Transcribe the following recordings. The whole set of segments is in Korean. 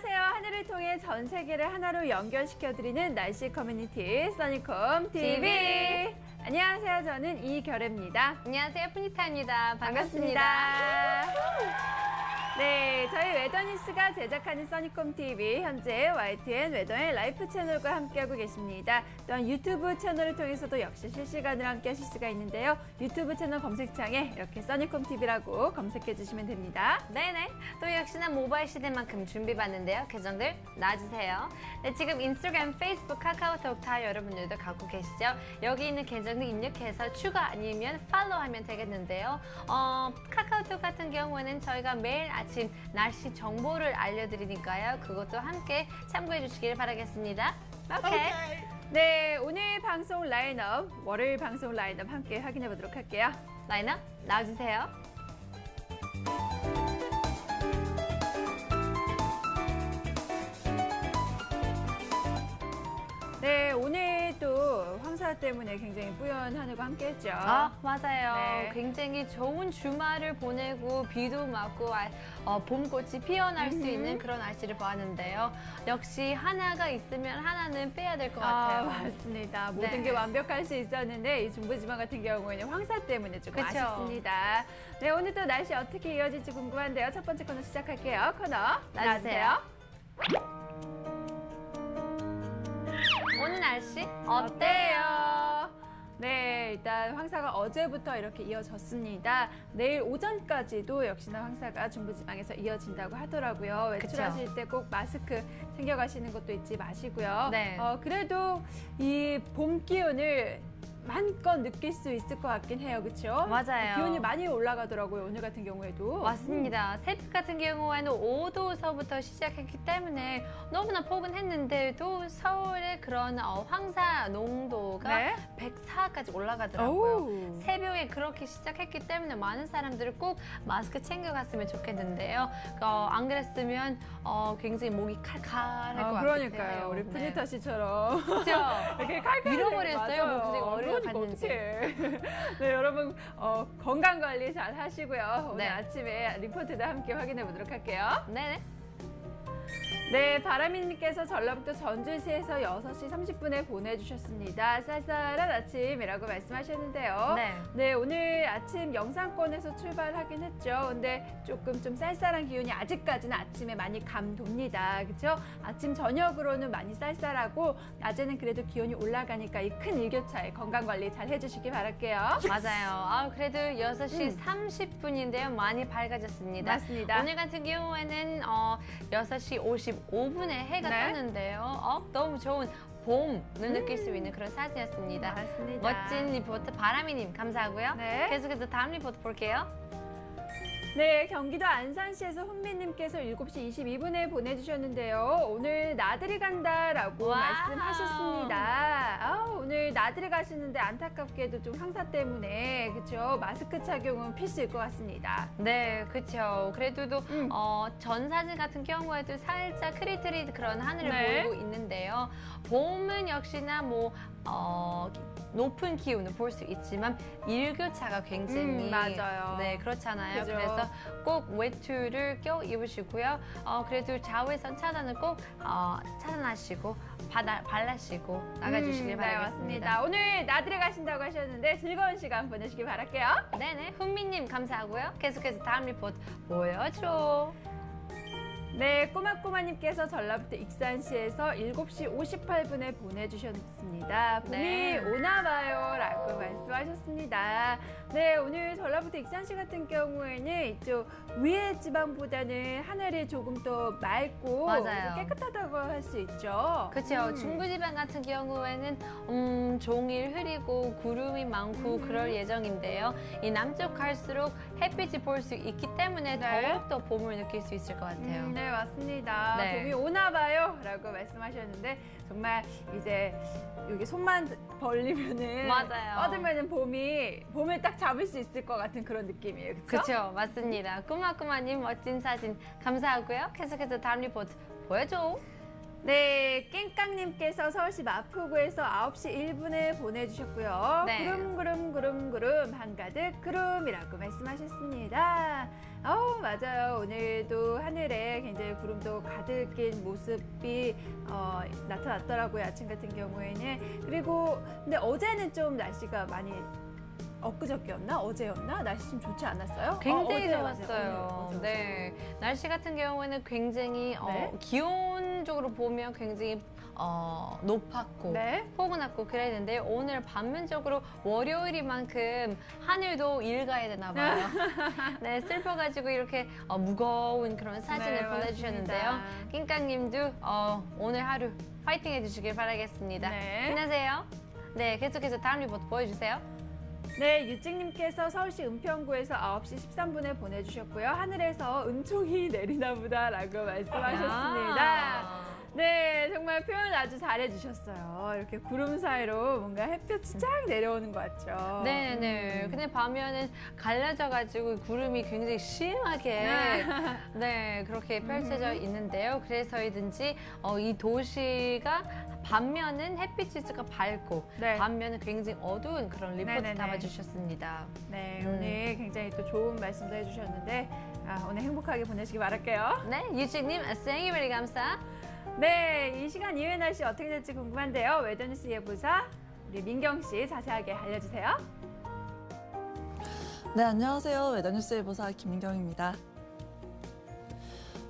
안녕하세요. 하늘을 통해 전 세계를 하나로 연결시켜드리는 날씨 커뮤니티 써니콤 TV. 안녕하세요. 저는 이결혜입니다. 안녕하세요. 푸니타입니다. 반갑습니다. 네, 저희 웨더뉴스가 제작하는 써니콤 TV 현재 YTN 웨더의 라이프 채널과 함께하고 계십니다. 또한 유튜브 채널을 통해서도 역시 실시간으로 함께하실 수가 있는데요. 유튜브 채널 검색창에 이렇게 써니콤 TV라고 검색해 주시면 됩니다. 네네. 또 역시나 모바일 시대만큼 준비받는데요. 계정들 놔주세요. 네, 지금 인스타그램, 페이스북, 카카오톡 다 여러분들도 갖고 계시죠? 여기 있는 계정들 입력해서 추가 아니면 팔로우하면 되겠는데요. 카카오톡 같은 경우에는 저희가 매일 아침 날씨 정보를 알려드리니까요. 그것도 함께 참고해 주시길 바라겠습니다. 오케이. 네, 오늘 방송 라인업, 월요일 방송 라인업 함께 확인해 보도록 할게요. 라인업 나와주세요. 네, 오늘 또 황사 때문에 굉장히 뿌연 하늘과 함께했죠. 맞아요. 네. 굉장히 좋은 주말을 보내고 비도 맞고 봄꽃이 피어날 수 있는 그런 날씨를 보았는데요. 역시 하나가 있으면 하나는 빼야 될 것 같아요. 맞습니다. 모든 네. 게 완벽할 수 있었는데 이 중부지방 같은 경우에는 황사 때문에 조금 그쵸. 아쉽습니다. 네, 오늘 또 날씨 어떻게 이어질지 궁금한데요. 첫 번째 코너 시작할게요. 코너 나와주세요. 오늘 날씨 어때요? 네, 일단 황사가 어제부터 이렇게 이어졌습니다. 내일 오전까지도 역시나 황사가 중부지방에서 이어진다고 하더라고요. 외출하실 때 꼭 마스크 챙겨가시는 것도 잊지 마시고요. 네. 그래도 이 봄 기운을 마음껏 느낄 수 있을 것 같긴 해요. 그렇죠? 맞아요. 기온이 많이 올라가더라고요. 오늘 같은 경우에도. 맞습니다. 새벽 같은 경우에는 5도서부터 시작했기 때문에 너무나 포근했는데도 서울의 그런 황사 농도가 네. 104까지 올라가더라고요. 오우. 새벽에 그렇게 시작했기 때문에 많은 사람들이 꼭 마스크 챙겨갔으면 좋겠는데요. 안 그랬으면 굉장히 목이 칼칼할 것 같아요. 그러니까요. 우리 푸니타 씨처럼. 그렇죠? 이렇게 칼칼 잃어버렸어요. 목소리가 어디로 그러니까 갔는지. 어떡해. 네, 여러분 건강 관리 잘 하시고요. 오늘 네. 아침에 리포트도 함께 확인해 보도록 할게요. 네네. 네, 바람이님께서 전라북도 전주시에서 6시 30분에 보내주셨습니다. 쌀쌀한 아침이라고 말씀하셨는데요. 네. 오늘 아침 영상권에서 출발하긴 했죠. 근데 조금 좀 쌀쌀한 기온이 아직까지는 아침에 많이 감돕니다. 그렇죠? 아침 저녁으로는 많이 쌀쌀하고 낮에는 그래도 기온이 올라가니까 이 큰 일교차에 건강 관리 잘 해주시기 바랄게요. 맞아요. 그래도 6시 30분인데요. 많이 밝아졌습니다. 맞습니다. 오늘 같은 경우에는 6시 55분에 해가 네. 떴는데요. 너무 좋은 봄을 느낄 수 있는 그런 사진이었습니다. 맞습니다. 멋진 리포트 바람이님 감사하고요. 네. 계속해서 다음 리포트 볼게요. 네, 경기도 안산시에서 훈미님께서 7시 22분에 보내주셨는데요. 오늘 나들이 간다라고 와우. 말씀하셨습니다. 오늘 나들이 가시는데 안타깝게도 좀 황사 때문에 그렇죠? 마스크 착용은 필수일 것 같습니다. 네, 그렇죠. 그래도 전 사진 같은 경우에도 살짝 흐릿흐릿 그런 하늘을 네. 보이고 있는데요. 봄은 역시나 높은 기온을 볼 수 있지만 일교차가 굉장히 맞아요. 네, 그렇잖아요. 그죠. 그래서 꼭 외투를 껴 입으시고요. 그래도 자외선 차단을 꼭 차단하시고 발라시고 나가주시길 네, 바라겠습니다. 맞습니다. 오늘 나들이 가신다고 하셨는데 즐거운 시간 보내시길 바랄게요. 네네, 훈미님 감사하고요. 계속해서 다음 리포트 보여줘. 네, 꼬마꼬마님께서 전라북도 익산시에서 7시 58분에 보내주셨습니다. 봄이 네. 오나봐요 라고 말씀하셨습니다. 네, 오늘 전라북도 익산시 같은 경우에는 이쪽 위에 지방보다는 하늘이 조금 더 맑고 맞아요. 깨끗하다고 할 수 있죠. 그렇죠. 중부지방 같은 경우에는 종일 흐리고 구름이 많고 그럴 예정인데요. 이 남쪽 갈수록 햇빛이 볼 수 있기 때문에 네. 더욱더 봄을 느낄 수 있을 것 같아요. 네, 맞습니다. 네. 봄이 오나봐요 라고 말씀하셨는데 정말 이제 여기 손만 벌리면은 맞아요. 뻗으면은 봄을 딱 잡을 수 있을 것 같은 그런 느낌이에요. 그렇죠? 그렇죠. 맞습니다. 꼬마꼬마님 멋진 사진 감사하고요. 계속해서 다음 리포트 보여줘. 네, 깽깡님께서 서울시 마포구에서 9시 1분에 보내주셨고요. 네. 구름 한가득 구름이라고 말씀하셨습니다. 맞아요. 오늘도 하늘에 굉장히 구름도 가득 낀 모습이 나타났더라고요. 아침 같은 경우에는. 그리고 근데 어제는 좀 날씨가 많이 엊그저께였나? 어제였나? 날씨 좀 좋지 않았어요? 굉장히 어제, 좋았어요. 어제. 네, 날씨 같은 경우에는 굉장히 네. 기온적으로 보면 굉장히 높았고 네. 포근하고 그랬는데 오늘 반면적으로 월요일이만큼 하늘도 일가야 되나 봐요. 네, 슬퍼가지고 이렇게 무거운 그런 사진을 네, 보내주셨는데요. 맞습니다. 낑깡님도 오늘 하루 파이팅 해주시길 바라겠습니다. 네. 힘내세요. 네, 계속해서 다음 리포트 보여주세요. 네, 유찍님께서 서울시 은평구에서 9시 13분에 보내주셨고요. 하늘에서 은총이 내리나 보다라고 말씀하셨습니다. 네, 정말 표현 아주 잘해주셨어요. 이렇게 구름 사이로 뭔가 햇볕이 쫙 내려오는 것 같죠. 네네. 근데 밤에는 갈라져가지고 구름이 굉장히 심하게 네 그렇게 펼쳐져 있는데요. 그래서이든지 이 도시가 반면은 햇빛 지수가 밝고 네. 반면은 굉장히 어두운 그런 리포트 네네네. 담아주셨습니다. 네, 오늘 굉장히 또 좋은 말씀도 해주셨는데 오늘 행복하게 보내시기 바랄게요. 네, 유치님 생일베리 감사. 네, 이 시간 이후의 날씨 어떻게 될지 궁금한데요. 웨더뉴스 예보사 우리 민경 씨 자세하게 알려주세요. 네, 안녕하세요. 웨더뉴스 일보사 김민경입니다.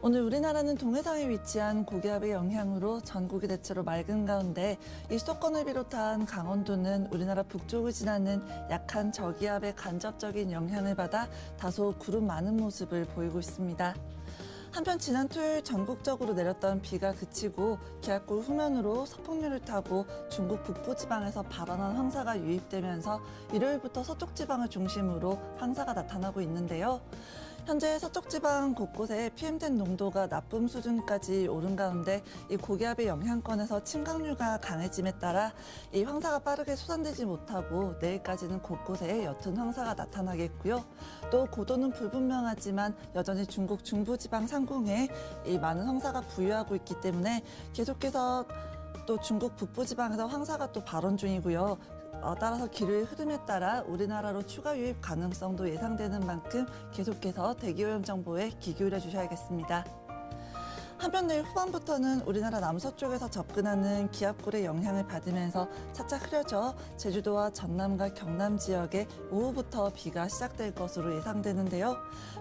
오늘 우리나라는 동해상에 위치한 고기압의 영향으로 전국이 대체로 맑은 가운데 이 수도권을 비롯한 강원도는 우리나라 북쪽을 지나는 약한 저기압의 간접적인 영향을 받아 다소 구름 많은 모습을 보이고 있습니다. 한편 지난 토요일 전국적으로 내렸던 비가 그치고 기압골 후면으로 서풍류를 타고 중국 북부지방에서 발원한 황사가 유입되면서 일요일부터 서쪽지방을 중심으로 황사가 나타나고 있는데요. 현재 서쪽지방 곳곳에 PM10 농도가 나쁨 수준까지 오른 가운데 이 고기압의 영향권에서 침강류가 강해짐에 따라 이 황사가 빠르게 솟아내지 못하고 내일까지는 곳곳에 옅은 황사가 나타나겠고요. 또 고도는 불분명하지만 여전히 중국 중부지방 상공에 이 많은 황사가 부유하고 있기 때문에 계속해서 또 중국 북부지방에서 황사가 또 발원 중이고요. 따라서 기류의 흐름에 따라 우리나라로 추가 유입 가능성도 예상되는 만큼 계속해서 대기오염 정보에 귀 기울여 주셔야겠습니다. 한편 내일 후반부터는 우리나라 남서쪽에서 접근하는 기압골의 영향을 받으면서 차차 흐려져 제주도와 전남과 경남 지역에 오후부터 비가 시작될 것으로 예상되는데요.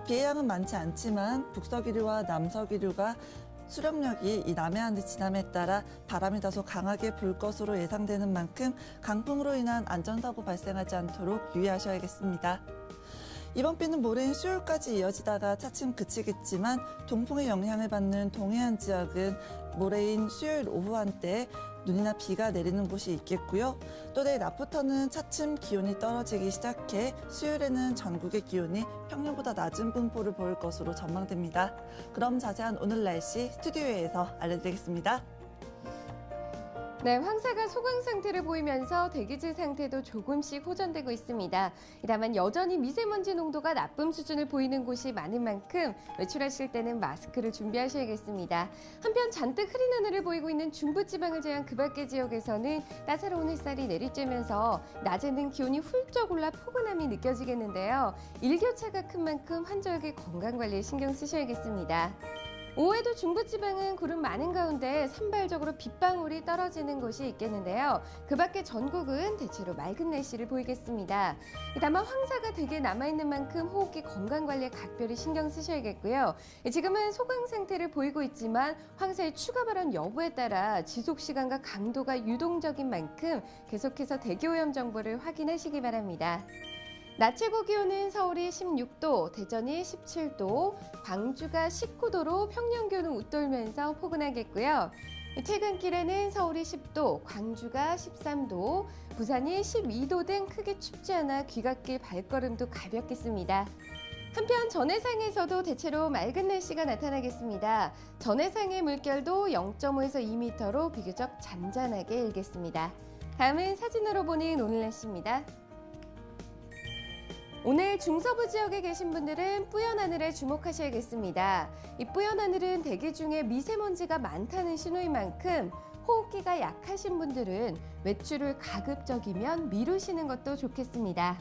비의 양은 많지 않지만 북서기류와 남서기류가 수력력이 이 남해안을 지남에 따라 바람이 다소 강하게 불 것으로 예상되는 만큼 강풍으로 인한 안전사고 발생하지 않도록 유의하셔야겠습니다. 이번 비는 모레인 수요일까지 이어지다가 차츰 그치겠지만 동풍의 영향을 받는 동해안 지역은 모레인 수요일 오후 한때 눈이나 비가 내리는 곳이 있겠고요. 또 내일 낮부터는 차츰 기온이 떨어지기 시작해 수요일에는 전국의 기온이 평년보다 낮은 분포를 보일 것으로 전망됩니다. 그럼 자세한 오늘 날씨 스튜디오에서 알려드리겠습니다. 네, 황사가 소강 상태를 보이면서 대기질 상태도 조금씩 호전되고 있습니다. 다만 여전히 미세먼지 농도가 나쁨 수준을 보이는 곳이 많은 만큼 외출하실 때는 마스크를 준비하셔야겠습니다. 한편 잔뜩 흐린 하늘을 보이고 있는 중부지방을 제한 그 밖의 지역에서는 따사로운 햇살이 내리쬐면서 낮에는 기온이 훌쩍 올라 포근함이 느껴지겠는데요. 일교차가 큰 만큼 환절기 건강관리에 신경 쓰셔야겠습니다. 오후에도 중부지방은 구름 많은 가운데 산발적으로 빗방울이 떨어지는 곳이 있겠는데요. 그 밖에 전국은 대체로 맑은 날씨를 보이겠습니다. 다만 황사가 대개 남아있는 만큼 호흡기 건강관리에 각별히 신경 쓰셔야겠고요. 지금은 소강 상태를 보이고 있지만 황사의 추가 발원 여부에 따라 지속시간과 강도가 유동적인 만큼 계속해서 대기오염 정보를 확인하시기 바랍니다. 낮 최고 기온은 서울이 16도, 대전이 17도, 광주가 19도로 평년 기온을 웃돌면서 포근하겠고요. 퇴근길에는 서울이 10도, 광주가 13도, 부산이 12도 등 크게 춥지 않아 귀갓길 발걸음도 가볍겠습니다. 한편 전해상에서도 대체로 맑은 날씨가 나타나겠습니다. 전해상의 물결도 0.5에서 2m로 비교적 잔잔하게 일겠습니다. 다음은 사진으로 보는 오늘 날씨입니다. 오늘 중서부 지역에 계신 분들은 뿌연 하늘에 주목하셔야겠습니다. 이 뿌연 하늘은 대기 중에 미세먼지가 많다는 신호인 만큼 호흡기가 약하신 분들은 외출을 가급적이면 미루시는 것도 좋겠습니다.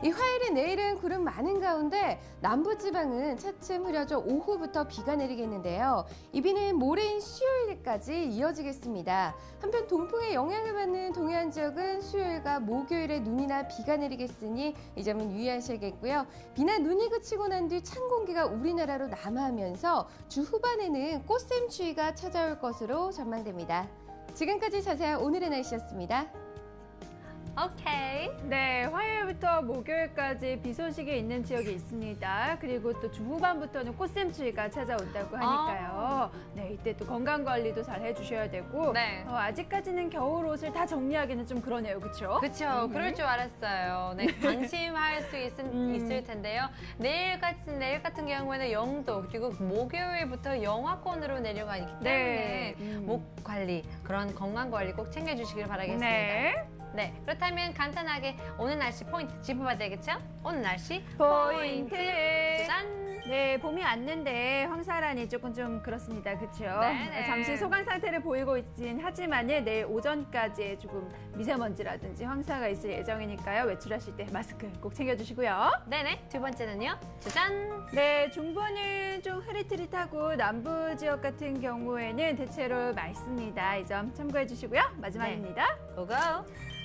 이 화요일인 내일은 구름 많은 가운데 남부지방은 차츰 흐려져 오후부터 비가 내리겠는데요. 이 비는 모레인 수요일까지 이어지겠습니다. 한편 동풍의 영향을 받는 동해안 지역은 수요일과 목요일에 눈이나 비가 내리겠으니 이 점은 유의하셔야겠고요. 비나 눈이 그치고 난 뒤 찬 공기가 우리나라로 남하하면서 주 후반에는 꽃샘추위가 찾아올 것으로 전망됩니다. 지금까지 자세한 오늘의 날씨였습니다. 오케이. 네, 화요일부터 목요일까지 비 소식이 있는 지역이 있습니다. 그리고 또 주 후반부터는 꽃샘추위가 찾아온다고 하니까요. 네, 이때 또 건강 관리도 잘 해주셔야 되고 네. 아직까지는 겨울 옷을 다 정리하기는 좀 그러네요, 그렇죠? 그렇죠. 그럴 줄 알았어요. 네, 방심할 수 있을 텐데요. 내일 같은 경우에는 영도 그리고 목요일부터 영하권으로 내려가기 때문에 목 관리, 그런 건강 관리 꼭 챙겨주시길 바라겠습니다. 네. 네, 그렇다면 간단하게 오늘 날씨 포인트 짚어봐야 되겠죠? 오늘 날씨 포인트. 짠! 네, 봄이 왔는데 황사란이 조금 좀 그렇습니다. 그렇죠? 네네. 잠시 소강 상태를 보이고 있긴 하지만은 내일 오전까지 조금 미세먼지라든지 황사가 있을 예정이니까요. 외출하실 때 마스크 꼭 챙겨주시고요. 네네, 두 번째는요? 짜잔! 네, 중부는 좀 흐릿흐릿하고 남부 지역 같은 경우에는 대체로 맑습니다. 이 점 참고해 주시고요. 마지막입니다. 고고!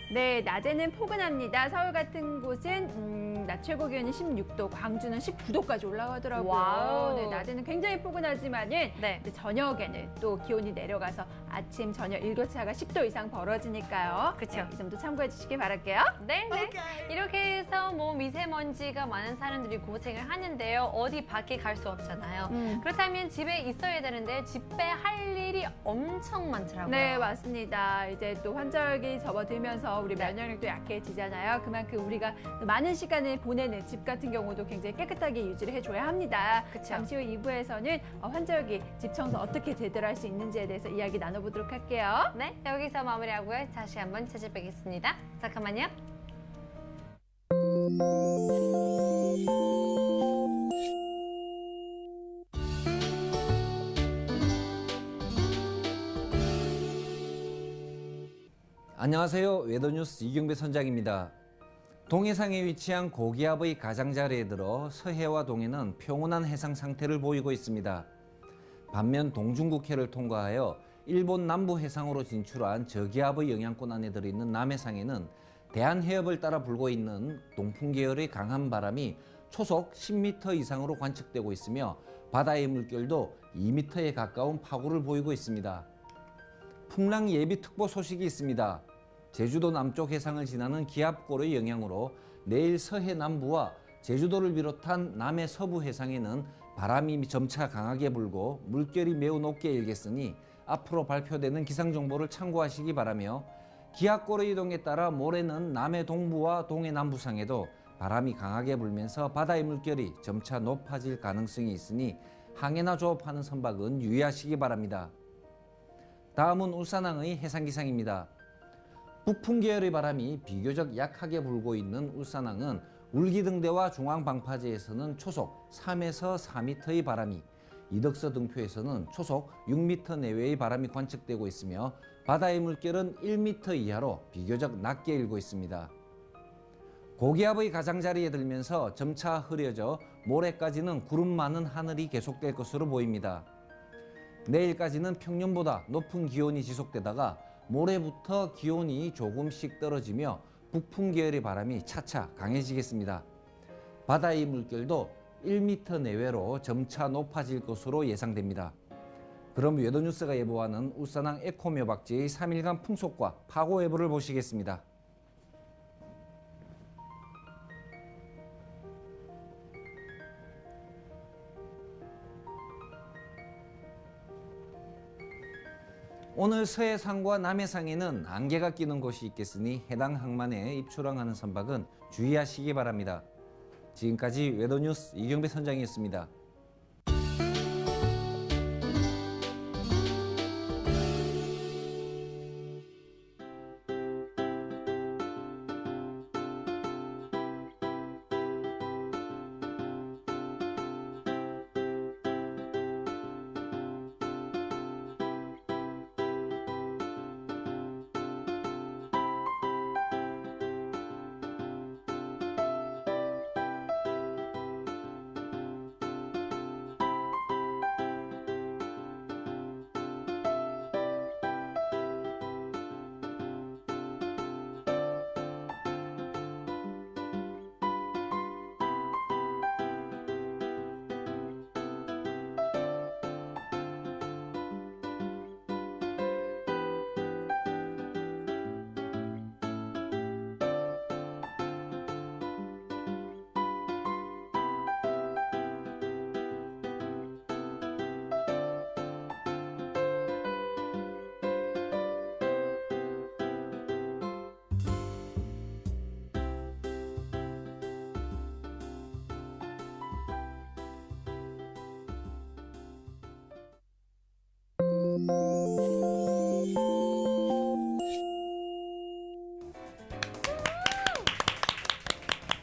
네, 낮에는 포근합니다. 서울 같은 곳은 낮 최고 기온이 16도, 광주는 19도까지 올라가더라고요. 와우. 네, 낮에는 굉장히 포근하지만은 네. 저녁에는 또 기온이 내려가서 아침, 저녁 일교차가 10도 이상 벌어지니까요. 그쵸. 네, 이 점도 참고해 주시기 바랄게요. 네, 네. 이렇게 해서 뭐 미세먼지가 많은 사람들이 고생을 하는데요. 어디 밖에 갈 수 없잖아요. 그렇다면 집에 있어야 되는데 집에 할 일이 엄청 많더라고요. 네, 맞습니다. 이제 또 환절기 접어들면서 우리 면역력도 약해지잖아요. 그만큼 우리가 많은 시간을 보내는 집 같은 경우도 굉장히 깨끗하게 유지를 해줘야 합니다. 그쵸. 잠시 후 2부에서는 환절기 집 청소 어떻게 제대로 할 수 있는지에 대해서 이야기 나눠보도록 할게요. 네, 여기서 마무리하고요. 다시 한번 찾아뵙겠습니다. 잠깐만요. 안녕하세요. 웨더뉴스 이경배 선장입니다. 동해상에 위치한 고기압의 가장자리에 들어 서해와 동해는 평온한 해상 상태를 보이고 있습니다. 반면 동중국해를 통과하여 일본 남부 해상으로 진출한 저기압의 영향권 안에 들어있는 남해상에는 대한해협을 따라 불고 있는 동풍 계열의 강한 바람이 초속 10m 이상으로 관측되고 있으며 바다의 물결도 2m에 가까운 파고를 보이고 있습니다. 풍랑 예비특보 소식이 있습니다. 제주도 남쪽 해상을 지나는 기압골의 영향으로 내일 서해 남부와 제주도를 비롯한 남해 서부 해상에는 바람이 점차 강하게 불고 물결이 매우 높게 일겠으니 앞으로 발표되는 기상정보를 참고하시기 바라며 기압골의 이동에 따라 모레는 남해 동부와 동해 남부상에도 바람이 강하게 불면서 바다의 물결이 점차 높아질 가능성이 있으니 항해나 조업하는 선박은 유의하시기 바랍니다. 다음은 울산항의 해상기상입니다. 북풍 계열의 바람이 비교적 약하게 불고 있는 울산항은 울기등대와 중앙방파제에서는 초속 3에서 4m의 바람이, 이덕서 등표에서는 초속 6m 내외의 바람이 관측되고 있으며 바다의 물결은 1m 이하로 비교적 낮게 일고 있습니다. 고기압의 가장자리에 들면서 점차 흐려져 모레까지는 구름 많은 하늘이 계속될 것으로 보입니다. 내일까지는 평년보다 높은 기온이 지속되다가 모레부터 기온이 조금씩 떨어지며 북풍 계열의 바람이 차차 강해지겠습니다. 바다의 물결도 1m 내외로 점차 높아질 것으로 예상됩니다. 그럼 웨더뉴스가 예보하는 울산항 에코묘박지의 3일간 풍속과 파고 예보를 보시겠습니다. 오늘 서해상과 남해상에는 안개가 끼는 곳이 있겠으니 해당 항만에 입출항하는 선박은 주의하시기 바랍니다. 지금까지 웨더뉴스 이경배 선장이었습니다.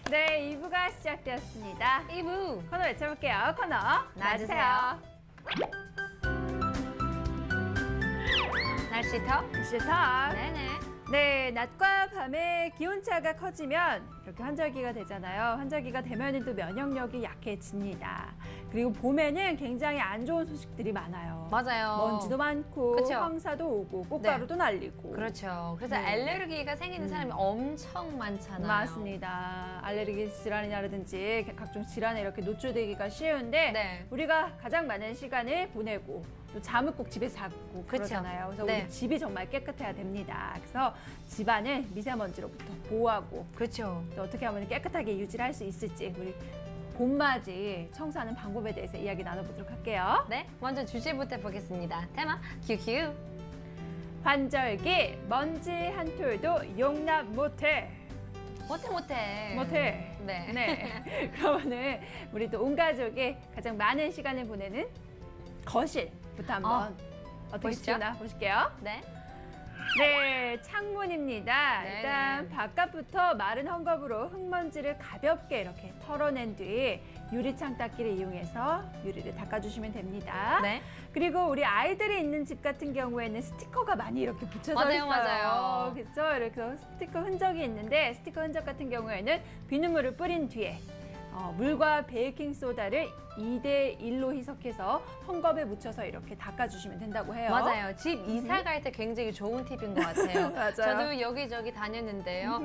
네, 2부가 시작되었습니다. 2부. 코너 외쳐볼게요. 코너 나와주세요. 날씨 턱. 시작. 네네. 네, 낮과 밤의 기온차가 커지면 이렇게 환절기가 되잖아요. 환절기가 되면 또 면역력이 약해집니다. 그리고 봄에는 굉장히 안 좋은 소식들이 많아요. 맞아요. 먼지도 많고 그쵸? 황사도 오고 꽃가루도 날리고. 그렇죠. 그래서 네. 알레르기가 생기는 사람이 엄청 많잖아요. 맞습니다. 알레르기 질환이라든지 각종 질환에 이렇게 노출되기가 쉬운데 네. 우리가 가장 많은 시간을 보내고 또 잠을 꼭 집에서 자고 그쵸. 그러잖아요. 그래서 네. 우리 집이 정말 깨끗해야 됩니다. 그래서 집안을 미세먼지로부터 보호하고 그렇죠. 또 어떻게 하면 깨끗하게 유지를 할 수 있을지 우리 봄맞이 청소하는 방법에 대해서 이야기 나눠보도록 할게요. 네, 먼저 주제부터 보겠습니다. 테마 큐큐. 환절기 먼지 한 톨도 용납 못해. 못해. 네. 네. 그러면은 우리 또 온 가족이 가장 많은 시간을 보내는 거실부터 한번 어떻게 보시죠. 치우나 보실게요. 네. 네, 창문입니다. 네네. 일단 바깥부터 마른 헝겊으로 흙먼지를 가볍게 이렇게 털어낸 뒤 유리창 닦기를 이용해서 유리를 닦아주시면 됩니다. 네. 그리고 우리 아이들이 있는 집 같은 경우에는 스티커가 많이 이렇게 붙여져 맞아요, 있어요. 맞아요. 그렇죠? 이렇게 스티커 흔적이 있는데 스티커 흔적 같은 경우에는 비눗물을 뿌린 뒤에 물과 베이킹 소다를 2대1로 희석해서 헝겊에 묻혀서 이렇게 닦아주시면 된다고 해요. 맞아요. 집 이사 갈 때 굉장히 좋은 팁인 것 같아요. 맞아요. 저도 여기저기 다녔는데요.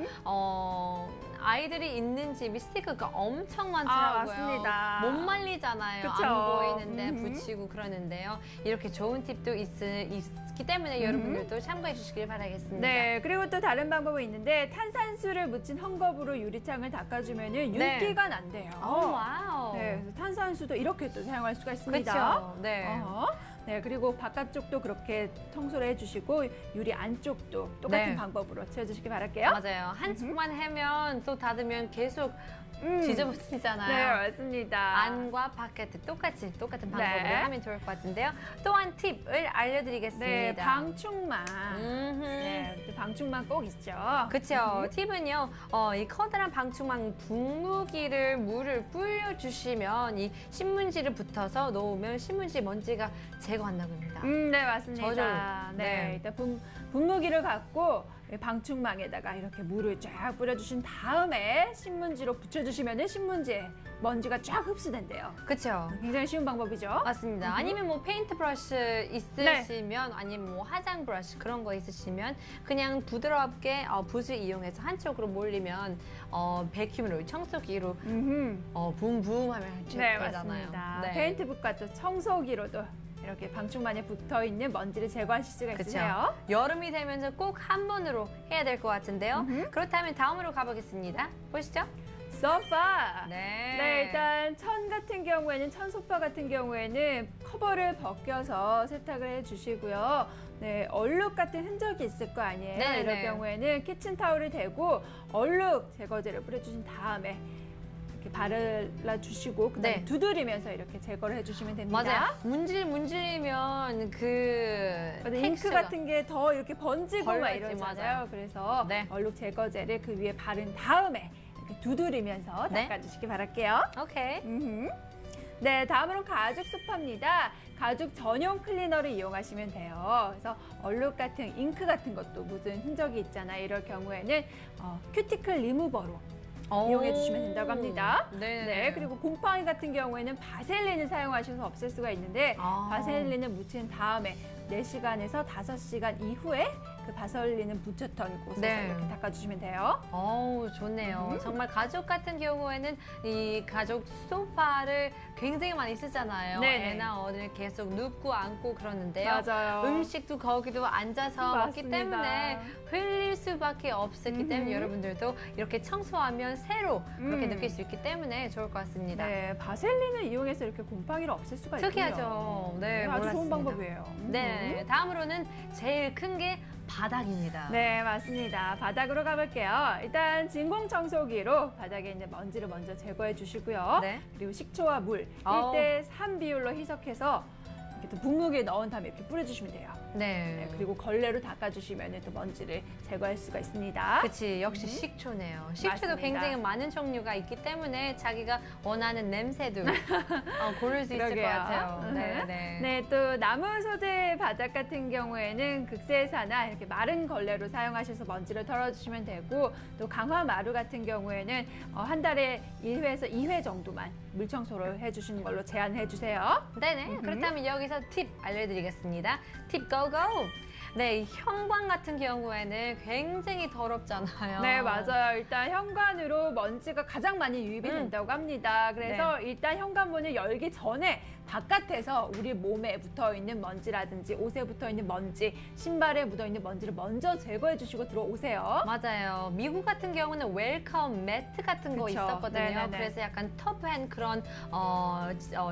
아이들이 있는 집이 스티커가 엄청 많더라고요. 맞습니다. 못 말리잖아요. 그쵸. 안 보이는데 음흠. 붙이고 그러는데요. 이렇게 좋은 팁도 있기 때문에 여러분들도 참고해 주시길 바라겠습니다. 네, 그리고 또 다른 방법은 있는데 탄산수를 묻힌 헝겊으로 유리창을 닦아주면 윤기가 난대요. 와우. 네, 그래서 탄산수도 이렇게 또 사용할 수가 있습니다. 그렇죠. 네. 네, 그리고 바깥쪽도 그렇게 청소를 해주시고 유리 안쪽도 똑같은 네. 방법으로 채워주시기 바랄게요. 맞아요. 한쪽만 하면 또 닫으면 계속 지저분해지잖아요. 네, 맞습니다. 안과 바깥에 똑같은 방법으로 네. 하면 좋을 것 같은데요. 또한 팁을 알려드리겠습니다. 네, 방충망. 음흠. 네, 방충망 꼭 있죠. 그렇죠. 팁은요. 이 커다란 방충망 분무기를 물을 불려주시면 이 신문지를 붙어서 놓으면 신문지 먼지가 제거한다고 합니다. 네, 맞습니다. 저절로. 네, 네. 일단 분무기를 갖고 방충망에다가 이렇게 물을 쫙 뿌려주신 다음에 신문지로 붙여주시면 신문지에 먼지가 쫙 흡수된대요. 그렇죠. 굉장히 쉬운 방법이죠. 맞습니다. 아니면 뭐 페인트 브러쉬 있으시면 아니면 뭐 화장 브러쉬 그런 거 있으시면 그냥 부드럽게 붓을 이용해서 한쪽으로 몰리면 베큐으로 청소기로 붐붐 하면 네, 되잖아요. 맞습니다. 네. 페인트붓과 또 청소기로도 이렇게 방충망에 붙어 있는 먼지를 제거하실 수가 있으세요. 여름이 되면서 꼭 한 번으로 해야 될 것 같은데요. 그렇다면 다음으로 가보겠습니다. 보시죠. 소파. 네. 네, 일단 천 소파 같은 경우에는 커버를 벗겨서 세탁을 해주시고요. 네, 얼룩 같은 흔적이 있을 거 아니에요. 네네네. 이럴 경우에는 키친타올을 대고 얼룩 제거제를 뿌려주신 다음에 이렇게 발라주시고 그다음에 네. 두드리면서 이렇게 제거를 해주시면 됩니다. 맞아요. 문질문질이면 그 근데 잉크 같은 게 더 이렇게 번지고 막 벌어지지, 이러잖아요. 맞아요. 그래서 네. 얼룩 제거제를 그 위에 바른 다음에 이렇게 두드리면서 네. 닦아주시기 바랄게요. 오케이. 네, 다음으로 가죽 소파입니다. 가죽 전용 클리너를 이용하시면 돼요. 그래서 얼룩 같은 잉크 같은 것도 묻은 흔적이 있잖아요. 이럴 경우에는 큐티클 리무버로 이용해 주시면 된다고 합니다. 네. 그리고 곰팡이 같은 경우에는 바셀린을 사용하셔서 없앨 수가 있는데 바셀린을 묻힌 다음에 4시간에서 5시간 이후에 그 바셀린을 묻혔던 곳에서 네. 이렇게 닦아주시면 돼요. 어우, 좋네요. 정말 가족 같은 경우에는 이 가족 소파를 굉장히 많이 쓰잖아요. 네네. 애나 어른을 계속 눕고 앉고 그러는데요. 맞아요. 음식도 거기도 앉아서 먹기 맞습니다. 때문에 흘릴 수밖에 없었기 때문에 여러분들도 이렇게 청소하면 새로 그렇게 느낄 수 있기 때문에 좋을 것 같습니다. 네, 바셀린을 이용해서 이렇게 곰팡이를 없앨 수가 있군요. 특이하죠. 네, 아주 좋은 몰랐습니다. 방법이에요. 네, 다음으로는 제일 큰 게 바닥입니다. 네, 맞습니다. 바닥으로 가볼게요. 일단 진공 청소기로 바닥에 있는 먼지를 먼저 제거해 주시고요. 네. 그리고 식초와 물 아우. 1대3 비율로 희석해서 이렇게 또 분무기에 넣은 다음에 이렇게 뿌려주시면 돼요. 네. 네, 그리고 걸레로 닦아주시면 또 먼지를 제거할 수가 있습니다. 그치, 역시 식초네요. 식초도 맞습니다. 굉장히 많은 종류가 있기 때문에 자기가 원하는 냄새도 고를 수 있을 것 그러게요. 같아요. 네, 네. 네, 또 나무 소재 바닥 같은 경우에는 극세사나 이렇게 마른 걸레로 사용하셔서 먼지를 털어주시면 되고, 또 강화 마루 같은 경우에는 한 달에 1회에서 2회 정도만 물 청소를 해주시는 걸로 제한해 주세요. 네네. 그렇다면 여기서 팁 알려드리겠습니다. 팁 고고! 네, 현관 같은 경우에는 굉장히 더럽잖아요. 네, 맞아요. 일단 현관으로 먼지가 가장 많이 유입이 된다고 합니다. 그래서 일단 현관문을 열기 전에 바깥에서 우리 몸에 붙어 있는 먼지라든지 옷에 붙어 있는 먼지, 신발에 묻어 있는 먼지를 먼저 제거해 주시고 들어오세요. 맞아요. 미국 같은 경우는 웰컴 매트 같은 거 그쵸. 있었거든요. 네네네. 그래서 약간 터프한 그런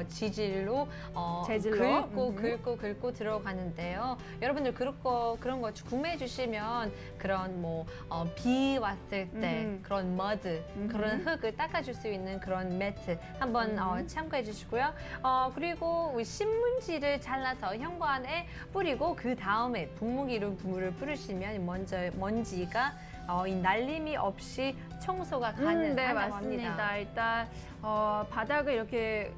지질로 재질로? 긁고 들어가는데요. 여러분들 그런 거 구매해 주시면 그런 비 왔을 때 그런 머드, 그런 흙을 닦아줄 수 있는 그런 매트 한번 참고해 주시고요. 그리고 우리 신문지를 잘라서 현관에 뿌리고 그 다음에 분무기로 물을 뿌리시면 먼지가 이 날림이 없이 청소가 네, 가능하다고 맞습니다. 합니다. 일단 바닥을 이렇게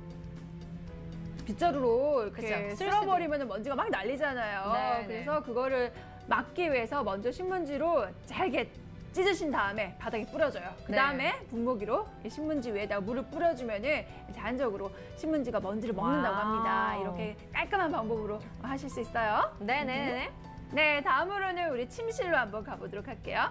빗자루로 이렇게 그쵸. 쓸어버리면 먼지가 막 날리잖아요. 네, 그래서 그거를 막기 위해서 먼저 신문지로 잘게 찢으신 다음에 바닥에 뿌려줘요. 그 다음에 네. 분무기로 이 신문지 위에다가 물을 뿌려주면은 자연적으로 신문지가 먼지를 먹는다고 와우. 합니다. 이렇게 깔끔한 방법으로 하실 수 있어요. 네네네. 네, 다음으로는 우리 침실로 한번 가보도록 할게요.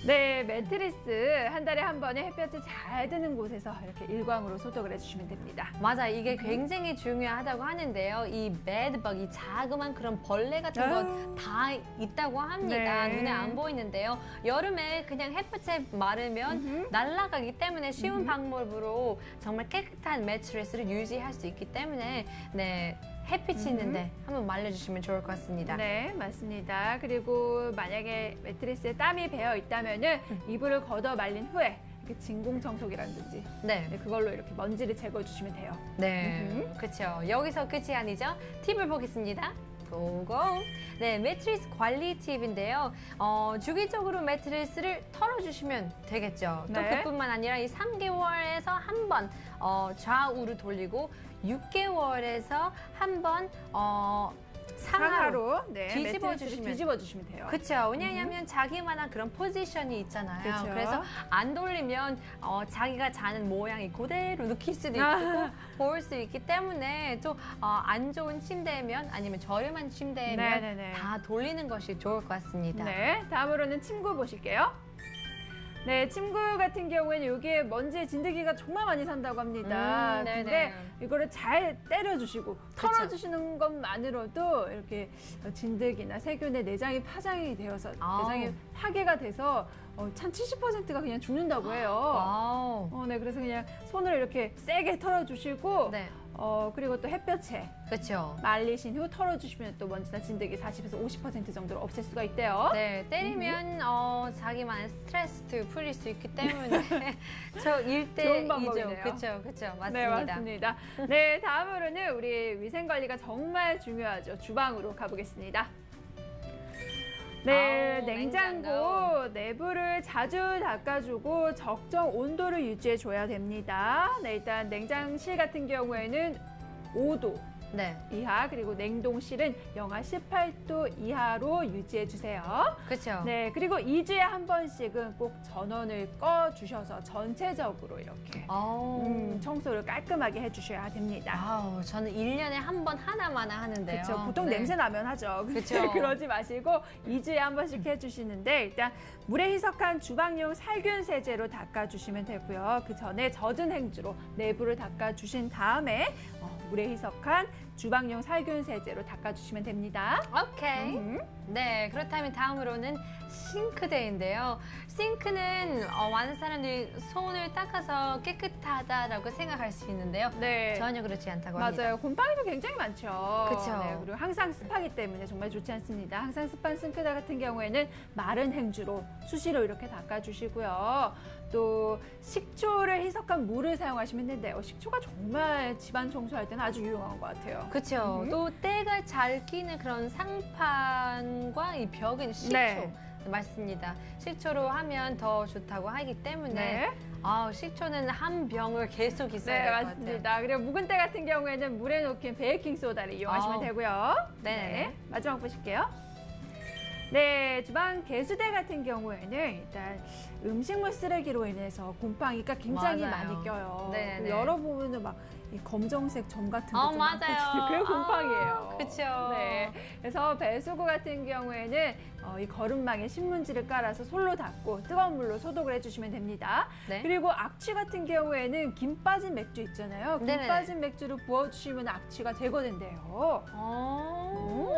네, 매트리스 한 달에 한 번에 햇볕이 잘 드는 곳에서 이렇게 일광으로 소독을 해주시면 됩니다. 맞아, 이게 굉장히 중요하다고 하는데요. 이 베드벅, 이 자그만 그런 벌레 같은 아유. 거 다 있다고 합니다. 네. 눈에 안 보이는데요. 여름에 그냥 햇볕에 마르면 날아가기 때문에 쉬운 방법으로 정말 깨끗한 매트리스를 유지할 수 있기 때문에 네. 햇빛이 있는데 한번 말려주시면 좋을 것 같습니다. 네, 맞습니다. 그리고 만약에 매트리스에 땀이 배어 있다면은 이불을 걷어 말린 후에 이렇게 진공 청소기라든지 네. 그걸로 이렇게 먼지를 제거해 주시면 돼요. 네, 그렇죠. 여기서 끝이 아니죠. 팁을 보겠습니다. 고고. 네, 매트리스 관리 팁인데요. 주기적으로 매트리스를 털어주시면 되겠죠. 또 네. 그뿐만 아니라 이 3개월에서 한 번 좌우로 돌리고 6개월에서 한 번 상하로 네, 뒤집어 매트리스를 주시면. 뒤집어 주시면 돼요. 그렇죠. 왜냐하면 자기만한 그런 포지션이 있잖아요. 그쵸. 그래서 안 돌리면 자기가 자는 모양이 그대로 느낄 수도 아. 있고 보일 수 있기 때문에 또 안 좋은 침대면 아니면 저렴한 침대면 네네네. 다 돌리는 것이 좋을 것 같습니다. 네, 다음으로는 침구 보실게요. 네, 침구 같은 경우에는 여기에 먼지 진드기가 정말 많이 산다고 합니다. 네네. 근데 이거를 잘 때려주시고 그쵸. 털어주시는 것만으로도 이렇게 진드기나 세균의 내장이 파장이 되어서 아우. 내장이 파괴가 돼서 한 70%가 그냥 죽는다고 해요. 와우. 네, 그래서 그냥 손으로 이렇게 세게 털어주시고 네. 그리고 또 햇볕에 그렇죠. 말리신 후 털어주시면 또 먼지나 진드기 40에서 50% 정도로 없앨 수가 있대요. 네, 때리면 자기만의 스트레스도 풀릴 수 있기 때문에 저 좋은 1대2죠. 방법이네요. 그렇죠, 그렇죠. 맞습니다. 네, 맞습니다. 네, 다음으로는 우리 위생 관리가 정말 중요하죠. 주방으로 가보겠습니다. 네, 아우, 냉장고 내부를 자주 닦아주고 적정 온도를 유지해줘야 됩니다. 네, 일단 냉장실 같은 경우에는 5도 네, 이하, 그리고 냉동실은 영하 18도 이하로 유지해주세요. 그렇죠. 네, 그리고 2주에 한 번씩은 꼭 전원을 꺼주셔서 전체적으로 이렇게 청소를 깔끔하게 해주셔야 됩니다. 아우, 저는 1년에 한 번 하나만 하는데요. 그렇죠. 보통 네. 냄새 나면 하죠. 근데 그쵸. 그러지 마시고 2주에 한 번씩 해주시는데 일단 물에 희석한 주방용 살균 세제로 닦아주시면 되고요. 그 전에 젖은 행주로 내부를 닦아주신 다음에 물에 희석한 주방용 살균 세제로 닦아주시면 됩니다. 오케이. 네, 그렇다면 다음으로는 싱크대인데요. 싱크는 많은 사람들이 손을 닦아서 깨끗하다라고 생각할 수 있는데요. 네. 전혀 그렇지 않다고 합니다. 맞아요. 곰팡이도 굉장히 많죠. 그쵸. 네, 그리고 항상 습하기 때문에 정말 좋지 않습니다. 항상 습한 싱크대 같은 경우에는 마른 행주로 수시로 이렇게 닦아주시고요. 또 식초를 희석한 물을 사용하시면 되는데 식초가 정말 집안 청소할 때는 아주 유용한 것 같아요. 그렇죠. 또 때가 잘 끼는 그런 상판과 이 벽은 식초. 네. 맞습니다. 식초로 하면 더 좋다고 하기 때문에 네. 식초는 한 병을 계속 있어야 네, 될 것 같아요. 맞습니다. 그리고 묵은 때 같은 경우에는 물에 녹인 베이킹 소다를 이용하시면 아우. 되고요. 네네. 마지막 보실게요. 네, 주방 개수대 같은 경우에는 일단 음식물 쓰레기로 인해서 곰팡이가 굉장히 맞아요. 많이 껴요. 네네. 열어보면은 막 이 검정색 점 같은 어, 거좀 많거든요. 맞아요. 그게 곰팡이에요. 아, 그쵸. 네, 그래서 배수구 같은 경우에는 이 거름망에 신문지를 깔아서 솔로 닦고 뜨거운 물로 소독을 해주시면 됩니다. 네. 그리고 악취 같은 경우에는 김 빠진 맥주 있잖아요. 김 네네네. 빠진 맥주를 부어주시면 악취가 제거된대요.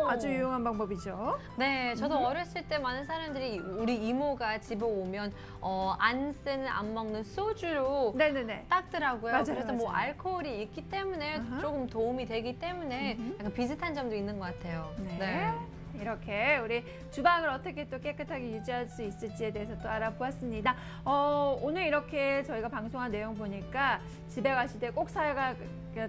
아주 유용한 방법이죠. 네, 저도 어렸을 때 많은 사람들이 우리 이모가 집에 오면 안 쓰는, 안 먹는 소주로 네네네. 닦더라고요. 맞아요, 그래서 뭐 맞아요. 알코올이 있기 때문에 아하. 조금 도움이 되기 때문에 약간 비슷한 점도 있는 것 같아요. 네. 이렇게 우리 주방을 어떻게 또 깨끗하게 유지할 수 있을지에 대해서 또 알아보았습니다. 오늘 이렇게 저희가 방송한 내용 보니까 집에 가실 때 꼭 사용하게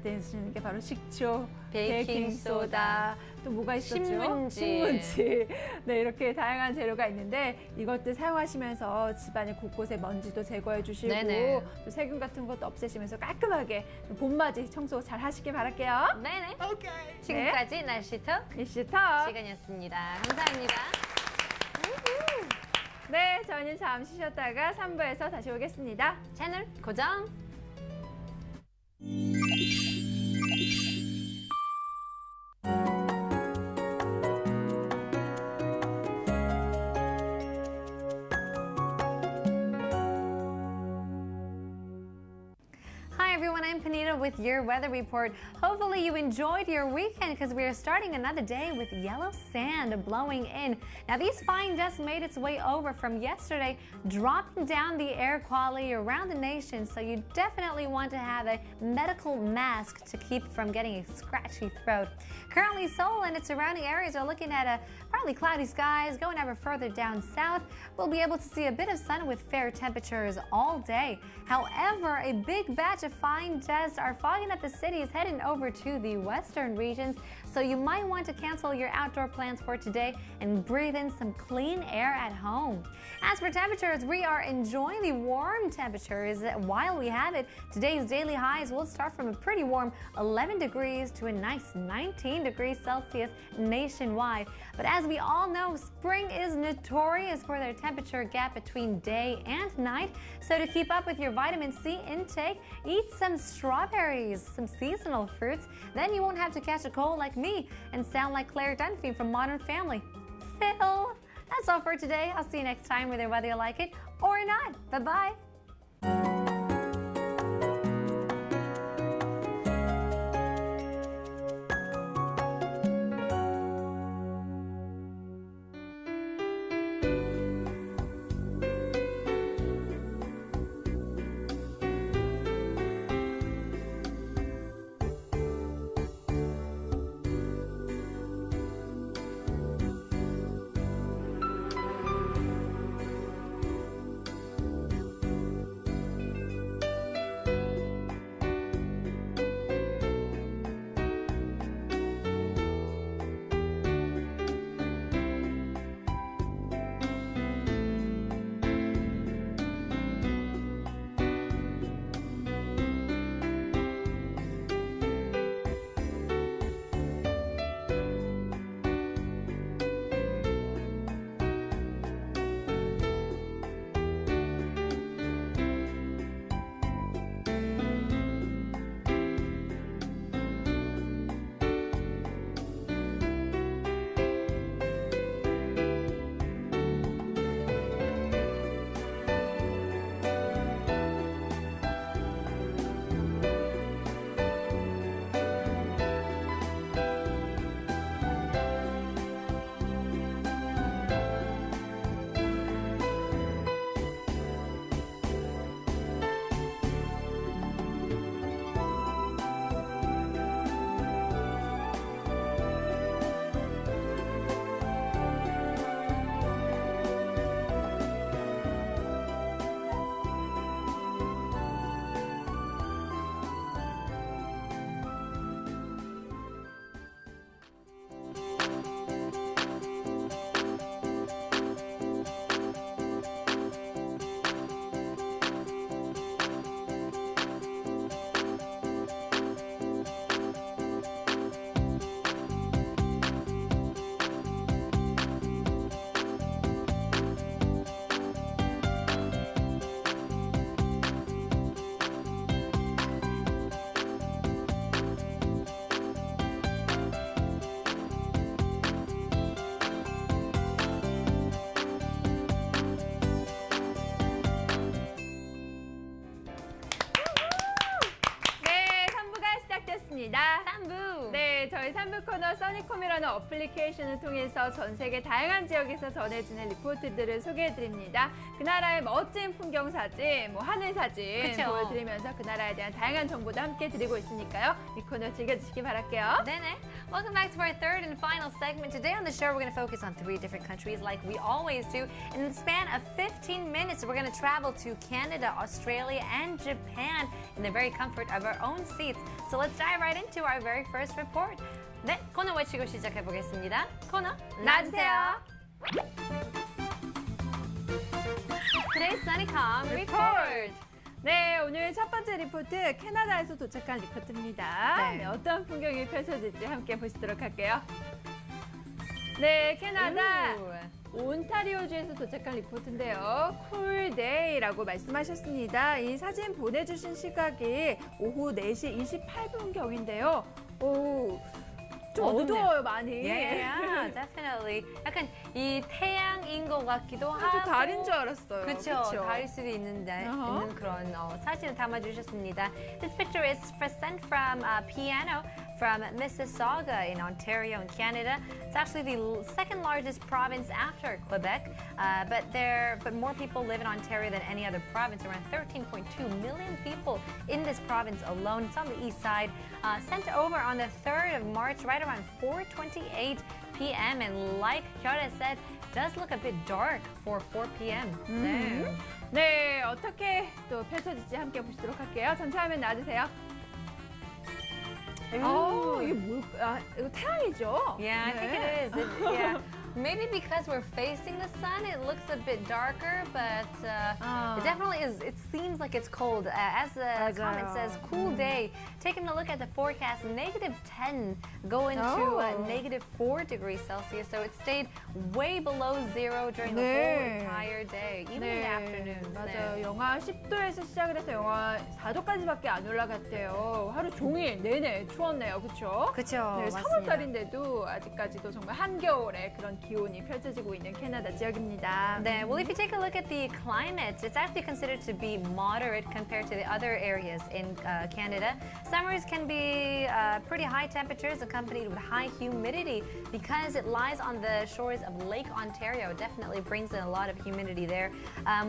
되시는 게 바로 식초, 베이킹 소다, 또 뭐가 있었죠? 신문지. 신문지. 네, 이렇게 다양한 재료가 있는데 이것들 사용하시면서 집안의 곳곳에 먼지도 제거해 주시고 네네. 또 세균 같은 것도 없애시면서 깔끔하게 봄맞이 청소 잘 하시길 바랄게요. 네네. 지금까지 날씨톡 이시터. 시간이었습니다. 감사합니다. 네, 저희는 잠시 쉬었다가 3부에서 다시 오겠습니다. 채널 고정. Hi everyone, I'm Panita with your weather report. Hopefully you enjoyed your weekend because we are starting another day with yellow sand blowing in. Now these fine dust made its way over from yesterday, dropping down the air quality around the nation, so you definitely want to have a medical mask to keep from getting a scratchy throat. Currently Seoul and its surrounding areas are looking at partly cloudy skies. Going ever further down south, we'll be able to see a bit of sun with fair temperatures all day. However, a big batch of fine dust are fogging up the cities heading over to the western regions, so you might want to cancel your outdoor plans for today and breathe in some clean air at home. As for temperatures, we are enjoying the warm temperatures while we have it. Today's daily highs will start from a pretty warm 11 degrees to a nice 19 degrees Celsius nationwide. But as we all know, spring is notorious for their temperature gap between day and night. So to keep up with your vitamin C intake, eat some strawberries, some seasonal fruits. Then you won't have to catch a cold like me and sound like Claire Dunphy from Modern Family. Phil, that's all for today. I'll see you next time, whether you like it or not. Bye-bye. 3부 코너 써니콤이라는 어플리케이션을 통해서 전 세계 다양한 지역에서 전해지는 리포트들을 소개해드립니다. 그 나라의 멋진 풍경 사진, 뭐 하늘 사진 그쵸. 보여드리면서 그 나라에 대한 다양한 정보도 함께 드리고 있으니까요. 이 코너 즐겨주시기 바랄게요. 네네. Welcome back to our third and final segment. Today on the show, we're going to focus on 3 different countries like we always do. In the span of 15 minutes, we're going to travel to Canada, Australia, and Japan in the very comfort of our own seats. So let's dive right into our very first report. 네, 코너 외치고 시작해 보겠습니다. 코너 나와주세요. Today's Sunnycom report. 네, 오늘 첫 번째 리포트 캐나다에서 도착한 리포트입니다. 네. 네, 어떤 풍경이 펼쳐질지 함께 보시도록 할게요. 네, 캐나다 온타리오주에서 도착한 리포트인데요. 쿨데이라고 말씀하셨습니다. 이 사진 보내주신 시각이 오후 4시 28분경인데요. 오, 좀 어둡네요. 어두워요, 많이. Yeah, definitely. 약간 이 태양인 것 같기도 저 하고. 달인 줄 알았어요. 그렇죠. 달일 수도 있는데 어허. 있는 그런 사진을 담아주셨습니다. This picture is sent from Piano from Mississauga in Ontario in Canada. It's actually the second largest province after Quebec, but more people live in Ontario than any other province. Around 13.2 million people in this province alone. It's on the east side. Sent over on the 3rd of March, right around 4:28 p.m. And like Hyora said, does look a bit dark for 4 p.m. 네. 네, 어떻게 또 펼쳐질지 함께 보시도록 할게요. 전체 화면 놔주세요. 이게 뭘까? 이거 태양이죠? Yeah, I think it is. Yeah. Maybe because we're facing the sun, it looks a bit darker, but it definitely is. It seems like it's cold. As the comment says, cool day. Taking a look at the forecast, -10 going to -4 degrees Celsius. So it stayed way below zero during the whole 네. entire day, even in the afternoons. 맞아요. 영하 10도에서 시작을 해서 영하 4도까지밖에 안 올라갔대요. 하루 종일 내내 추웠네요. 그렇죠? 그렇죠. 네, 3월달인데도 아직까지도 정말 한겨울에 그런 기온이 펼쳐지고 있는 캐나다 지역입니다. 네, well, if you take a look at the climate, it's actually considered to be moderate compared to the other areas in Canada. Summers can be pretty high temperatures accompanied with high humidity because it lies on the shores of Lake Ontario. It definitely brings in a lot of humidity there.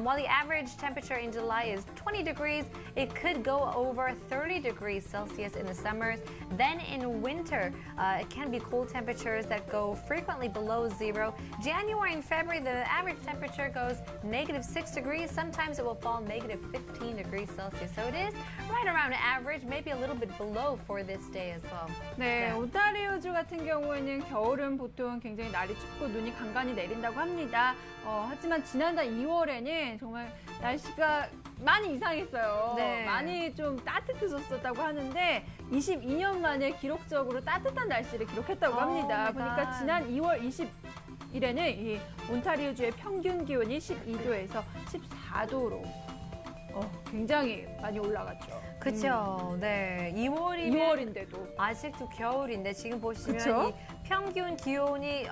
While the average temperature in July is 20 degrees, it could go over 30 degrees Celsius in the summers. Then in winter, it can be cool temperatures that go frequently below zero. January and February, the average temperature goes -6 degrees. Sometimes it will fall -15 degrees Celsius. So it is right around average, maybe a little bit below for this day as well. 네, 네. 온타리오주 같은 경우에는 겨울은 보통 굉장히 날이 춥고 눈이 간간히 내린다고 합니다. 하지만 지난달 2월에는 정말 날씨가 많이 이상했어요. 네. 많이 좀 따뜻해졌었다고 하는데 22년 만에 기록적으로 따뜻한 날씨를 기록했다고 합니다. my God. 보니까 지난 2월 20일에는 이 온타리오주의 평균 기온이 12도에서 14도로 굉장히 많이 올라갔죠. 그렇죠. 네, 2월이면 2월인데도. 아직도 겨울인데 지금 보시면 그쵸? 이 평균 기온이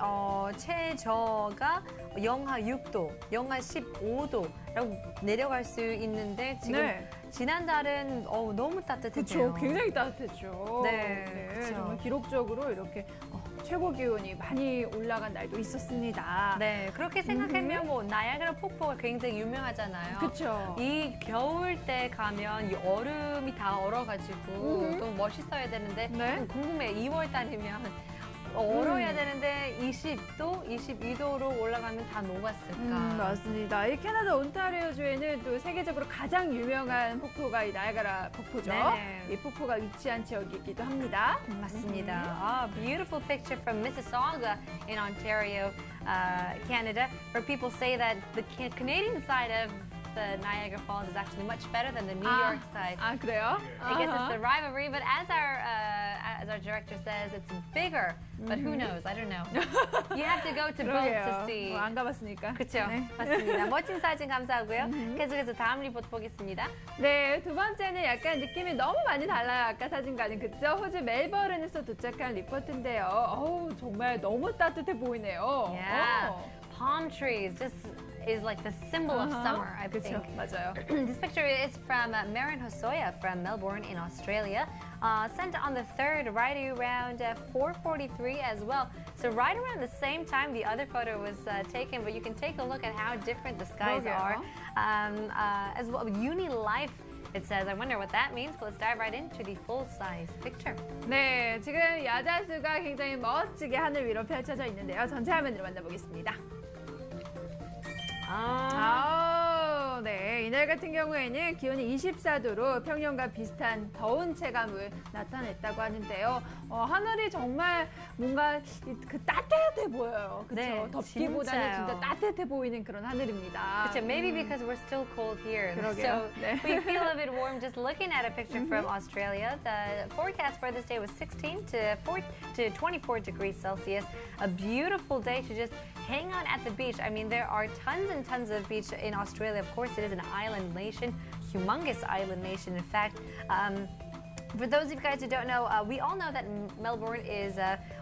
최저가 영하 6도, 영하 15도라고 내려갈 수 있는데 지금 네. 지난달은 너무 따뜻했대요. 그렇죠. 굉장히 따뜻했죠. 네, 그쵸. 정말 기록적으로 이렇게 최고 기온이 많이 올라간 날도 있었습니다. 네, 그렇게 생각하면 뭐 나야가라 폭포가 굉장히 유명하잖아요. 그렇죠. 이 겨울 때 가면 이 얼음이 다 얼어가지고 또 멋있어야 되는데 네. 궁금해. 2월 달이면 얼어야 되는데 20도, 22도로 올라가면 다 녹았을까? 맞습니다. 이 캐나다 온타리오주에는 또 세계적으로 가장 유명한 폭포가 이 나야가라 폭포죠. 네네. 이 폭포가 위치한 지역이기도 합니다. 맞습니다. Beautiful picture from Mississauga in Ontario, Canada, where people say that the Canadian side of the Niagara Falls is actually much better than the New York side. 아, 그래요? I guess it's the rivalry, but as our director says, it's bigger. But who knows? I don't know. You have to go to both to 그러게요. see. 안 가봤으니까. 그렇죠. 네. 맞습니다. 멋진 사진 감사하고요. 계속해서 다음 리포트 보겠습니다. 네, 두 번째는 약간 느낌이 너무 많이 달라요. 아까 사진과는 그죠? 호주 멜버른에서 도착한 리포트인데요. 어우, 정말 너무 따뜻해 보이네요. Yeah. Palm trees just is like the symbol of summer, I 그렇죠, think. 맞아요. This picture is from Marin Hosoya from Melbourne in Australia. sent on the 3rd, right around 4:43 as well. So right around the same time the other photo was taken, but you can take a look at how different the skies 그러게요. are. As well, Uni Life. It says, I wonder what that means. But let's dive right into the full-size picture. 네, 지금 야자수가 굉장히 멋지게 하늘 위로 펼쳐져 있는데요. 전체 화면으로 만나보겠습니다. 네. 이날 같은 경우에는 기온이 24도로 평년과 비슷한 더운 체감을 나타냈다고 하는데요. 하늘이 정말 뭔가 그 따뜻해 보여요. 그렇죠? 네, 덥기보다는 진짜요. 진짜 따뜻해 보이는 그런 하늘입니다. So maybe because we're still cold here. 그러게요. So 네. we feel a bit warm just looking at a picture from Australia. The forecast for this day was 16 to 24 degrees Celsius. A beautiful day to just hang out at the beach. I mean, there are tons and tons of beach in Australia. Of course, it is an island nation, humongous island nation. In fact, for those of you guys who don't know, we all know that Melbourne is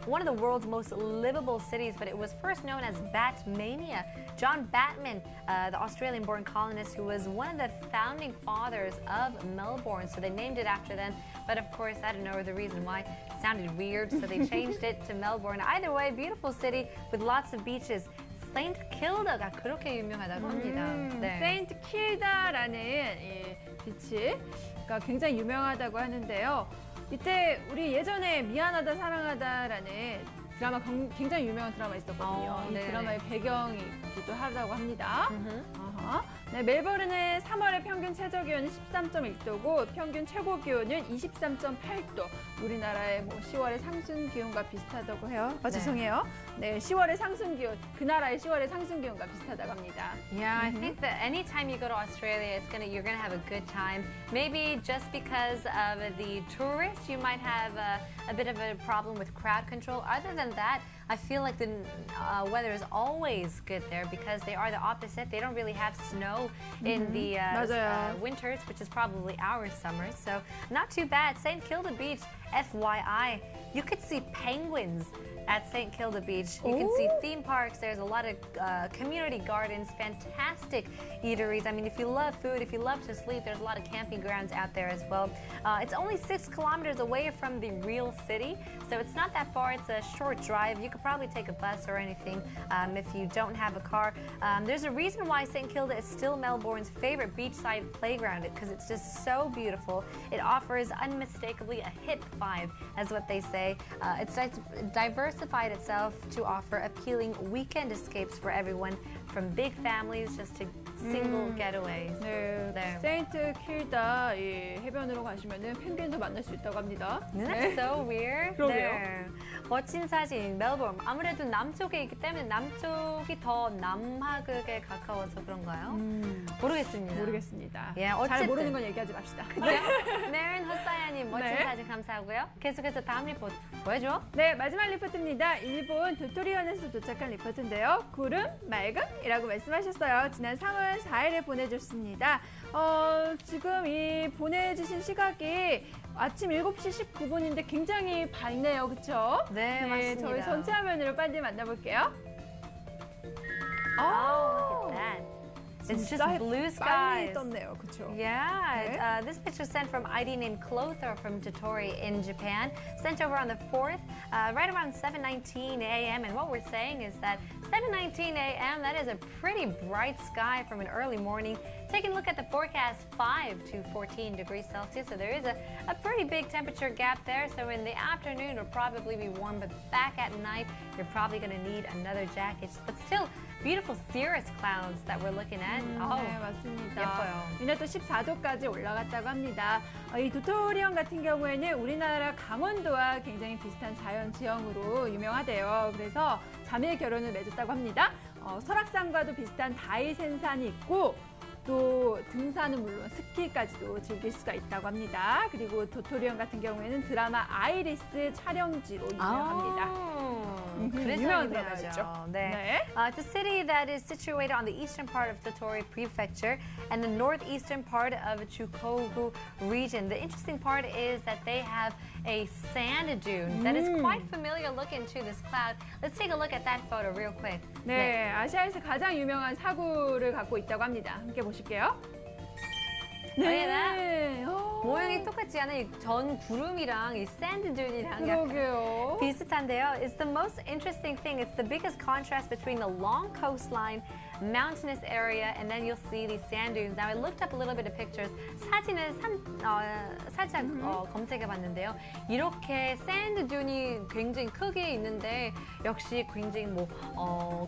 one of the world's most livable cities, but it was first known as Batmania. John Batman, the Australian-born colonist who was one of the founding fathers of Melbourne, so they named it after them. But of course, I don't know the reason why. It sounded weird, so they changed it to Melbourne. Either way, beautiful city with lots of beaches. Saint Kilda가 그렇게 유명하다고 합니다. 네. 세인트 킬다라는 이 비치가 굉장히 유명하다고 하는데요. 이때 우리 예전에 미안하다 사랑하다라는 드라마 굉장히 유명한 드라마 있었거든요. 이 네네. 드라마의 배경이기도 하다고 합니다. 아하. 네, 멜버른의 3월의 평균 최저 기온은 13.1도고 평균 최고 기온은 23.8도. 우리나라의 뭐 10월의 상승 기온과 비슷하다고 해요. 네. 죄송해요. 네, 10월의 상승 기온, 그 나라의 10월의 상승 기온과 비슷하다고 합니다. Yeah, I think that anytime you go to Australia, you're gonna have a good time. Maybe just because of the tourists, you might have a bit of a problem with crowd control. Other than that, I feel like the weather is always good there because they are the opposite. They don't really have snow in the 맞아요. winters, which is probably our summers. So not too bad. St. Kilda Beach, FYI, you could see penguins at St. Kilda Beach. You can see theme parks. There's a lot of community gardens, fantastic eateries. I mean, if you love food, if you love to sleep, there's a lot of camping grounds out there as well. It's only 6 kilometers away from the real city, so it's not that far. It's a short drive. You could probably take a bus or anything if you don't have a car. There's a reason why St. Kilda is still Melbourne's favorite beachside playground because it's just so beautiful. It offers unmistakably a hip vibe, as what they say. It's diversified itself to offer appealing weekend escapes for everyone, from big families just to single getaways. 네, 네. 세인트 킬다 이 해변으로 가시면은 펭귄도 만날 수 있다고 합니다. Isn't that so weird? 그러게요. 네. 멋진 사진, 멜버른. 아무래도 남쪽에 있기 때문에 남쪽이 더 남하극에 가까워서 그런가요? 모르겠습니다. 모르겠습니다. 예, 잘 어쨌든. 모르는 건 얘기하지 맙시다. 네른 헛사야님 멋진 네. 사진 감사하고요. 계속해서 다음 리포트 보여줘. 네, 마지막 리포트입니다. 일본 도토리현에서 도착한 리포트인데요. 구름, 맑음이라고 말씀하셨어요. 지난 3월 4일에 보내줬습니다. 지금 이 보내주신 시각이 아침 7시 19분인데 굉장히 밝네요. 그렇죠? 네, 맞습니다. 저희 전체 화면으로 빨리 만나볼게요. Oh, look at that. It's just 진짜 blue 빨리 skies. 떴네요. 그렇죠? Yeah, this picture sent from ID named Clotho from Totori in Japan, sent over on the 4th, right around 7:19 a.m. And what we're saying is that 7:19 a.m. that is a pretty bright sky from an early morning. Taking a look at the forecast, 5 to 14 degrees Celsius, so there is a pretty big temperature gap there. So in the afternoon, it'll probably be warm, but back at night, you're probably going to need another jacket. But still, beautiful cirrus clouds that we're looking at. 네, 맞습니다. 예뻐요. 이날 또 14도까지 올라갔다고 합니다. 이 도토리현 같은 경우에는 우리나라 강원도와 굉장히 비슷한 자연 지형으로 유명하대요. 그래서 자매 결혼을 맺었다고 합니다. 설악산과도 비슷한 다이센산이 있고 또 등산은 물론 스키까지도 즐길 수가 있다고 합니다. 그리고 도토리현 같은 경우에는 드라마 아이리스 촬영지로 유명합니다. 그래서 유명한 유명하죠. 드라마였죠. 네. 네. It's a city that is situated on the eastern part of Totori Prefecture and the northeastern part of Chukogu region. The interesting part is that they have a sand dune that is quite familiar looking to this cloud. Let's take a look at that photo real quick. 네, 아시아에서 가장 유명한 사구를 갖고 있다고 합니다. 함께 보실게요. Look at that. 모양이 똑같지 않아? 이 전 구름이랑 이 샌드 듄이랑 약간 그러게요. 비슷한데요. It's the most interesting thing. It's the biggest contrast between the long coastline, mountainous area, and then you'll see these sand dunes. Now I looked up a little bit of pictures. 사진을 살짝 검색해봤는데요. 이렇게 샌드 듄이 굉장히 크게 있는데 역시 굉장히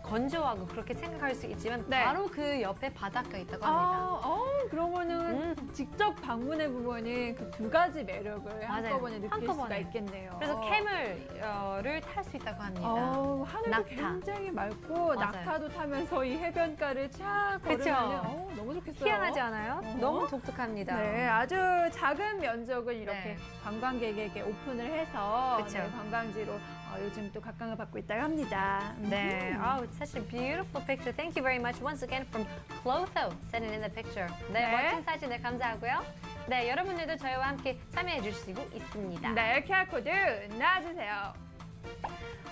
건조하고 그렇게 생각할 수 있지만 네. 바로 그 옆에 바닷가 있다고 합니다. 그러면은 직접 방문해 보면은 그 두 가지 매력을 맞아요. 한꺼번에 느낄 수가 한꺼번에. 있겠네요. 그래서 캠을를 탈 수 있다고 합니다. 하늘도 낙타. 굉장히 맑고 맞아요. 낙타도 타면서 이 해변가를 쫙 그쵸? 걸으면 너무 좋겠어요. 희한하지 않아요? 너무 독특합니다. 네, 아주 작은 면적을 이렇게 네. 관광객에게 오픈을 해서 그쵸. 네, 관광지로 요즘 또 각광을 받고 있다고 합니다. 네. Oh, it's such a beautiful picture. Thank you very much once again from Clotho sending in the picture. 네, 네. 멋진 사진을 감사하고요. 네, 여러분들도 저희와 함께 참여해 주시고 있습니다. 네, QR코드 놔주세요.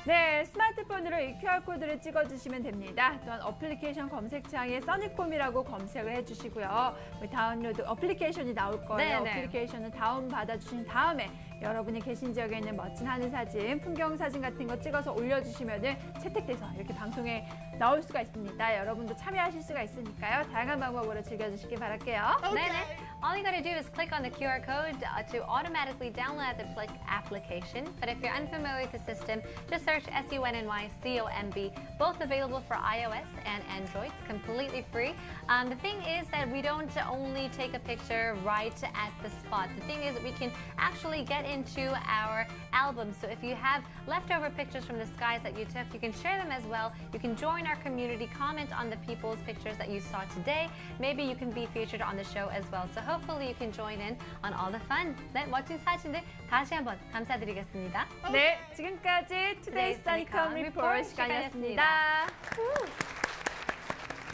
네, 스마트폰으로 이 QR코드를 찍어주시면 됩니다. 또한 어플리케이션 검색창에 써니콤이라고 검색을 해주시고요. 다운로드 어플리케이션이 나올 거예요. 네, 네. 어플리케이션을 다운받아주신 다음에 여러분이 계신 지역에 있는 멋진 하늘 사진, 풍경 사진 같은 거 찍어서 올려주시면 채택돼서 이렇게 방송에 나올 수가 있습니다. 여러분도 참여하실 수가 있으니까요. 다양한 방법으로 즐겨주시기 바랄게요. 네네. All you gotta do is click on the QR code to automatically download the application. But if you're unfamiliar with the system, just search SUNNYCOMB. Both available for iOS and Android. It's completely free. The thing is that we don't only take a picture right at the spot. The thing is that we can actually get into our album. So if you have leftover pictures from the skies that you took, you can share them as well. You can join our community, comment on the people's pictures that you saw today. Maybe you can be featured on the show as well. So hopefully you can join in on all the fun. 네, 멋진 사진들 다시 한번 감사드리겠습니다. 네, 지금까지 투데이 써니컴 리포트 시간이었습니다.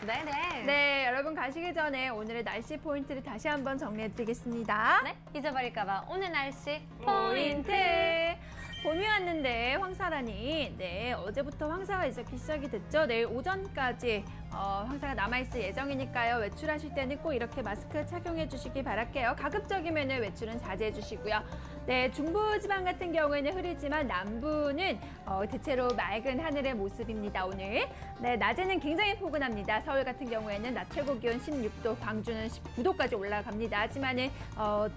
네네. 네, 여러분 가시기 전에 오늘의 날씨 포인트를 다시 한번 정리해드리겠습니다. 네, 잊어버릴까봐 오늘 날씨 포인트! 봄이 왔는데 황사라니, 네, 어제부터 황사가 이제 시작이 됐죠. 내일 오전까지 황사가 남아있을 예정이니까요. 외출하실 때는 꼭 이렇게 마스크 착용해 주시기 바랄게요. 가급적이면 외출은 자제해 주시고요. 네, 중부지방 같은 경우에는 흐리지만 남부는 대체로 맑은 하늘의 모습입니다, 오늘. 네, 낮에는 굉장히 포근합니다. 서울 같은 경우에는 낮 최고 기온 16도, 광주는 19도까지 올라갑니다. 하지만은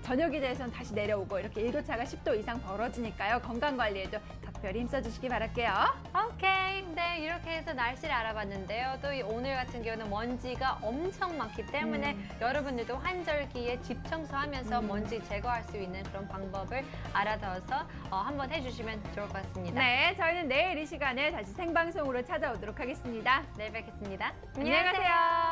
저녁이 돼서는 다시 내려오고 이렇게 일교차가 10도 이상 벌어지니까요. 건강 관리에도 각별히 힘써주시기 바랄게요. 오케이. 네, 이렇게 해서 날씨를 알아봤는데요. 또 오늘 같은 경우는 먼지가 엄청 많기 때문에 여러분들도 환절기에 집 청소하면서 먼지 제거할 수 있는 그런 방법을 알아둬서 한번 해주시면 좋을 것 같습니다. 네, 저희는 내일 이 시간에 다시 생방송으로 찾아오도록 하겠습니다. 내일 뵙겠습니다. 안녕히 가세요.